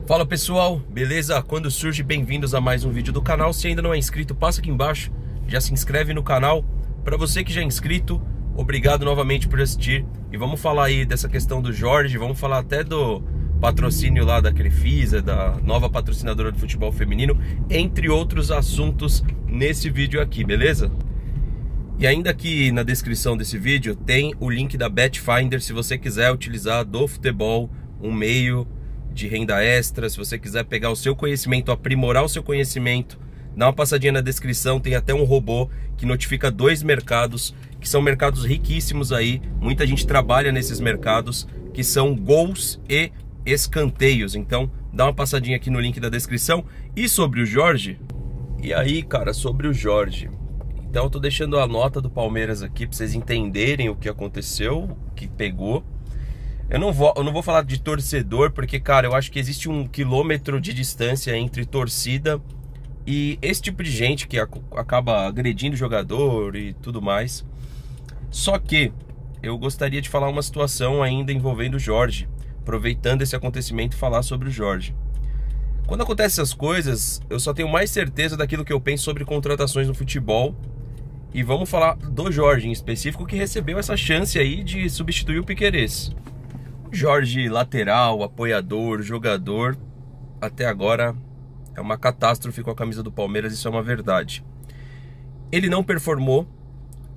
Fala pessoal, beleza? Quando surge, bem-vindos a mais um vídeo do canal. Se ainda não é inscrito, passa aqui embaixo, já se inscreve no canal. Para você que já é inscrito, obrigado novamente por assistir. E vamos falar aí dessa questão do Jorge, vamos falar até do patrocínio lá da Crefisa, da nova patrocinadora do futebol feminino, entre outros assuntos nesse vídeo aqui, beleza? E ainda aqui na descrição desse vídeo tem o link da Betfinder, se você quiser utilizar do futebol um meio de renda extra. Se você quiser pegar o seu conhecimento, aprimorar o seu conhecimento, dá uma passadinha na descrição, tem até um robô que notifica 2 mercados, que são mercados riquíssimos aí, muita gente trabalha nesses mercados, que são gols e escanteios. Então dá uma passadinha aqui no link da descrição. E sobre o Jorge, e aí cara, sobre o Jorge, então eu tô deixando a nota do Palmeiras aqui pra vocês entenderem o que aconteceu, o que pegou. Eu não vou falar de torcedor, porque, cara, eu acho que existe 1 quilômetro de distância entre torcida e esse tipo de gente que acaba agredindo o jogador e tudo mais. Só que eu gostaria de falar uma situação ainda envolvendo o Jorge, aproveitando esse acontecimento e falar sobre o Jorge. Quando acontecem essas coisas, eu só tenho mais certeza daquilo que eu penso sobre contratações no futebol. E vamos falar do Jorge em específico, que recebeu essa chance aí de substituir o Piquerez. Jorge, lateral, apoiador, jogador, até agora é uma catástrofe com a camisa do Palmeiras, isso é uma verdade. Ele não performou,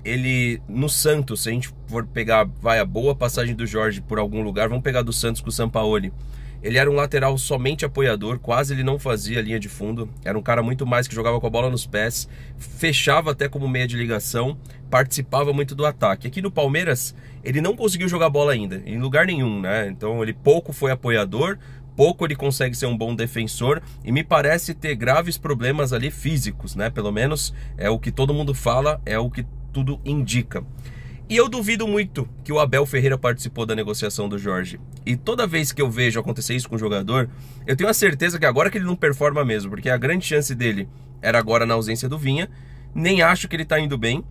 ele no Santos, se a gente for pegar, vai a boa passagem do Jorge por algum lugar, vamos pegar do Santos com o Sampaoli. Ele era um lateral somente apoiador, quase ele não fazia linha de fundo, era um cara muito mais que jogava com a bola nos pés, fechava até como meia de ligação, participava muito do ataque. Aqui no Palmeiras, ele não conseguiu jogar bola ainda, em lugar nenhum, né? Então ele pouco foi apoiador, pouco ele consegue ser um bom defensor e me parece ter graves problemas ali físicos, né? Pelo menos é o que todo mundo fala, é o que tudo indica. E eu duvido muito que o Abel Ferreira participou da negociação do Jorge. E toda vez que eu vejo acontecer isso com o jogador, eu tenho a certeza que agora que ele não performa mesmo, porque a grande chance dele era agora na ausência do Vinha. Nem acho que ele tá indo bem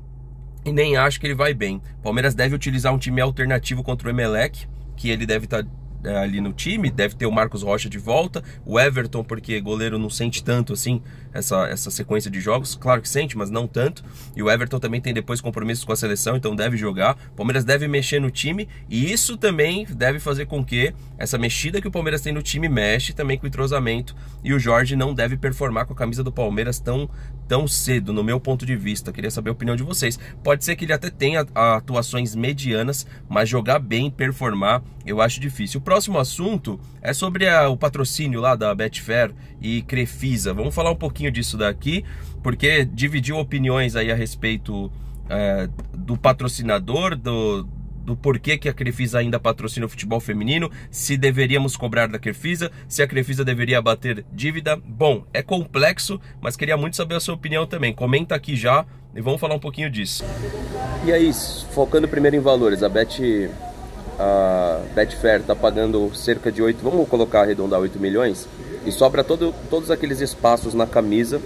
e nem acho que ele vai bem. Palmeiras deve utilizar um time alternativo contra o Emelec, que ele deve estar ali no time, deve ter o Marcos Rocha de volta, o Everton, porque goleiro não sente tanto assim essa sequência de jogos, claro que sente, mas não tanto, e o Everton também tem depois compromissos com a seleção, então deve jogar. O Palmeiras deve mexer no time, e isso também deve fazer com que essa mexida que o Palmeiras tem no time mexe também com o entrosamento, e o Jorge não deve performar com a camisa do Palmeiras tão cedo, no meu ponto de vista. Queria saber a opinião de vocês. Pode ser que ele até tenha atuações medianas, mas jogar bem, performar, eu acho difícil. O próximo assunto é sobre o patrocínio lá da Betfair e Crefisa. Vamos falar um pouquinho disso daqui, porque dividiu opiniões aí a respeito do patrocinador, do porquê que a Crefisa ainda patrocina o futebol feminino, se deveríamos cobrar da Crefisa, se a Crefisa deveria abater dívida. Bom, é complexo, mas queria muito saber a sua opinião também. Comenta aqui já e vamos falar um pouquinho disso. E aí, focando primeiro em valores, a Betfair está pagando cerca de 8, vamos colocar, arredondar 8 milhões, e sobra todos aqueles espaços na camisa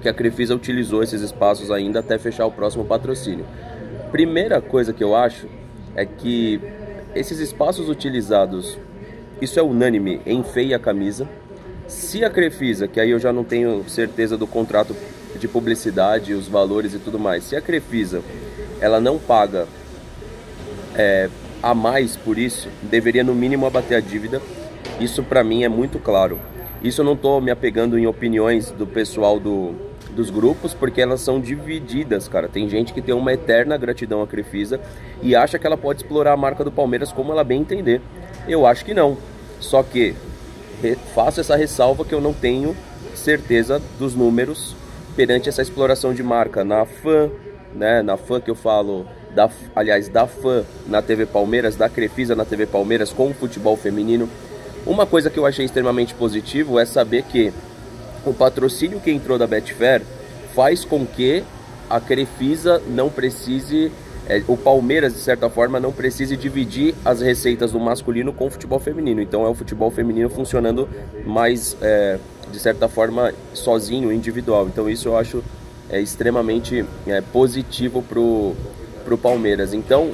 que a Crefisa utilizou, esses espaços ainda até fechar o próximo patrocínio. Primeira coisa que eu acho é que esses espaços utilizados, isso é unânime, enfeia a camisa. Se a Crefisa, que aí eu já não tenho certeza do contrato de publicidade, os valores e tudo mais, se a Crefisa ela não paga a mais por isso, deveria no mínimo abater a dívida. Isso pra mim é muito claro. Isso eu não tô me apegando em opiniões do pessoal dos grupos, porque elas são divididas, cara. Tem gente que tem uma eterna gratidão à Crefisa e acha que ela pode explorar a marca do Palmeiras como ela bem entender. Eu acho que não. Só que faço essa ressalva que eu não tenho certeza dos números perante essa exploração de marca na FAN, né? Na FAN que eu falo, da FAN na TV Palmeiras, da Crefisa na TV Palmeiras com o futebol feminino. Uma coisa que eu achei extremamente positivo é saber que o patrocínio que entrou da Betfair faz com que a Crefisa não precise, o Palmeiras de certa forma não precise dividir as receitas do masculino com o futebol feminino. Então é o futebol feminino funcionando mais, de certa forma, sozinho, individual. Então isso eu acho extremamente positivo pro Palmeiras. Então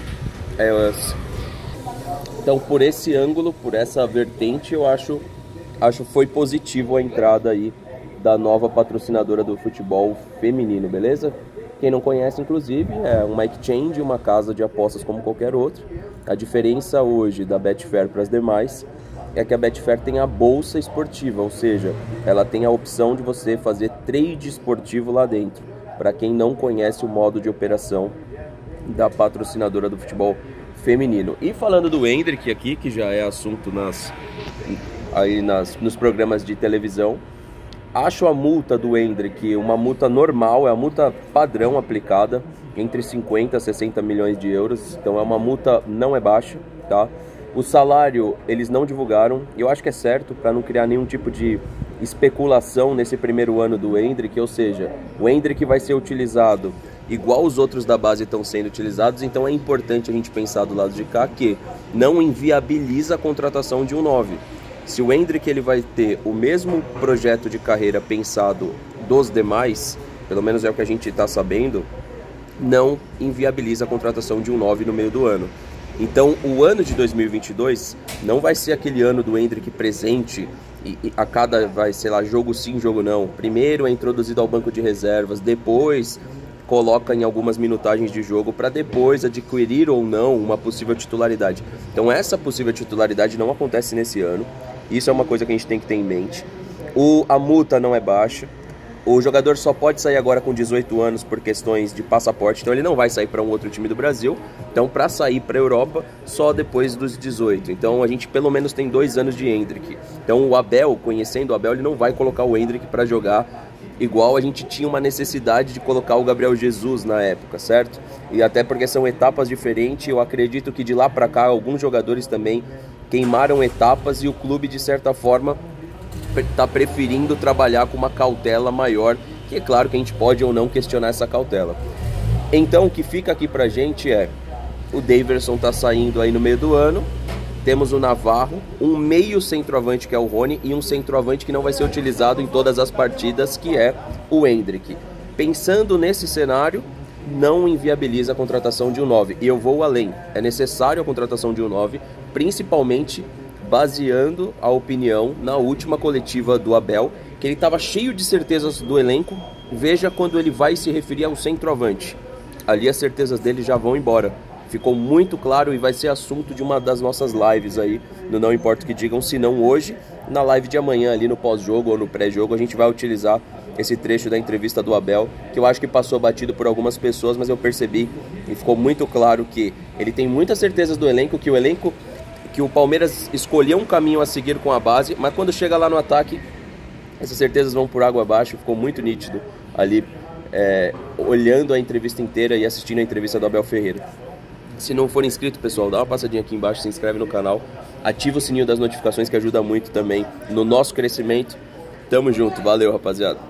por esse ângulo, por essa vertente, eu acho acho que foi positivo a entrada aí da nova patrocinadora do futebol feminino, beleza? Quem não conhece, inclusive, é uma exchange, uma casa de apostas como qualquer outra. A diferença hoje da Betfair para as demais é que a Betfair tem a bolsa esportiva, ou seja, ela tem a opção de você fazer trade esportivo lá dentro. Para quem não conhece o modo de operação da patrocinadora do futebol feminino. E falando do Endrick aqui, que já é assunto nos programas de televisão, acho a multa do Endrick uma multa normal, é a multa padrão aplicada, entre 50 a 60 milhões de euros, então é uma multa, não é baixa, tá? O salário eles não divulgaram, e eu acho que é certo para não criar nenhum tipo de especulação nesse primeiro ano do Endrick, ou seja, o Endrick vai ser utilizado igual os outros da base estão sendo utilizados, então é importante a gente pensar do lado de cá que não inviabiliza a contratação de um 9. Se o Endrick ele vai ter o mesmo projeto de carreira pensado dos demais, pelo menos é o que a gente está sabendo, não inviabiliza a contratação de um 9 no meio do ano. Então o ano de 2022 não vai ser aquele ano do Endrick presente e a cada, sei lá, jogo sim, jogo não. Primeiro é introduzido ao banco de reservas, depois coloca em algumas minutagens de jogo para depois adquirir ou não uma possível titularidade. Então essa possível titularidade não acontece nesse ano. Isso é uma coisa que a gente tem que ter em mente. A multa não é baixa. O jogador só pode sair agora com 18 anos por questões de passaporte, então ele não vai sair para um outro time do Brasil. Então, para sair para a Europa, só depois dos 18. Então, a gente pelo menos tem 2 anos de Endrick. Então, o Abel, conhecendo o Abel, ele não vai colocar o Endrick para jogar igual a gente tinha uma necessidade de colocar o Gabriel Jesus na época, certo? E até porque são etapas diferentes, eu acredito que de lá para cá, alguns jogadores também queimaram etapas e o clube, de certa forma, está preferindo trabalhar com uma cautela maior, que é claro que a gente pode ou não questionar essa cautela. Então o que fica aqui pra gente é, o Daverson tá saindo aí no meio do ano, temos o Navarro, um meio centroavante que é o Rony e um centroavante que não vai ser utilizado em todas as partidas, que é o Endrick. Pensando nesse cenário, não inviabiliza a contratação de um 9, e eu vou além, é necessário a contratação de um 9, principalmente baseando a opinião na última coletiva do Abel, que ele estava cheio de certezas do elenco. Veja quando ele vai se referir ao centroavante. Ali as certezas dele já vão embora. Ficou muito claro e vai ser assunto de uma das nossas lives aí, no Não Importa o que Digam, se não hoje, na live de amanhã ali no pós-jogo ou no pré-jogo, a gente vai utilizar esse trecho da entrevista do Abel, que eu acho que passou batido por algumas pessoas, mas eu percebi e ficou muito claro que ele tem muitas certezas do elenco, que o Palmeiras escolheu um caminho a seguir com a base, mas quando chega lá no ataque, essas certezas vão por água abaixo. Ficou muito nítido ali, olhando a entrevista inteira e assistindo a entrevista do Abel Ferreira. Se não for inscrito, pessoal, dá uma passadinha aqui embaixo, se inscreve no canal, ativa o sininho das notificações que ajuda muito também no nosso crescimento. Tamo junto, valeu, rapaziada.